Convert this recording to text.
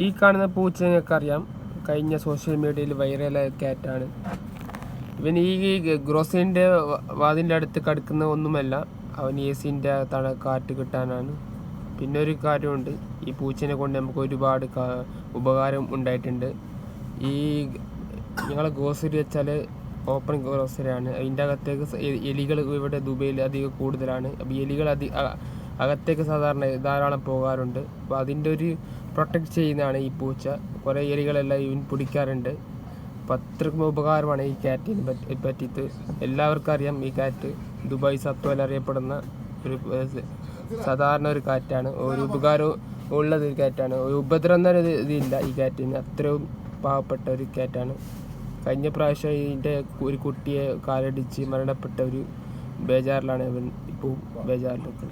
ഈ കാണുന്ന പൂച്ച നിങ്ങൾക്കറിയാം, കഴിഞ്ഞ സോഷ്യൽ മീഡിയയിൽ വൈറലായ ക്യാറ്റാണ്. ഇവൻ ഈ ഗ്രോസറിൻ്റെ വാതിൻ്റെ അടുത്ത് കിടക്കുന്ന ഒന്നുമല്ല, അവൻ AC-ൻ്റെ കാറ്റ് കിട്ടാനാണ്. പിന്നെ ഒരു കാര്യമുണ്ട്, ഈ പൂച്ചനെ കൊണ്ട് നമുക്ക് ഒരുപാട് ഉപകാരം ഉണ്ടായിട്ടുണ്ട്. ഈ ഞങ്ങളെ ഗ്രോസറി വെച്ചാൽ ഓപ്പൺ ഗ്രോസറിയാണ്. അതിൻ്റെ അകത്തേക്ക് എലികൾ ഇവിടെ ദുബൈയിൽ അധികം കൂടുതലാണ്. അപ്പോൾ എലികൾ അകത്തേക്ക് സാധാരണ ധാരാളം പോകാറുണ്ട്. അപ്പോൾ അതിൻ്റെ ഒരു പ്രൊട്ടക്റ്റ് ചെയ്യുന്നതാണ് ഈ പൂച്ച. കുറേ എലികളെല്ലാം ഇവൻ പിടിക്കാറുണ്ട്. അപ്പോൾ അത്രയ്ക്കും ഉപകാരമാണ് ഈ ക്യാറ്റിനെ പറ്റിയിട്ട്. എല്ലാവർക്കും അറിയാം, ഈ ക്യാറ്റ് ദുബായ് സത്വൽ അറിയപ്പെടുന്ന ഒരു സാധാരണ ഒരു കാറ്റാണ്. ഒരു ഉപകാരം ഉള്ളത് ഒരു ക്യാറ്റാണ്. ഒരു ഉപദ്രവം എന്നൊരു ഇതില്ല ഈ ക്യാറ്റിന്. അത്രയും പാവപ്പെട്ട ഒരു ക്യാറ്റാണ്. കഴിഞ്ഞ പ്രാവശ്യം ഇതിൻ്റെ ഒരു കുട്ടിയെ കാലടിച്ച് മരണപ്പെട്ട ഒരു ബേജാറിലാണ് ഇവൻ. ഇപ്പോൾ ബേജാറിലൊക്കെ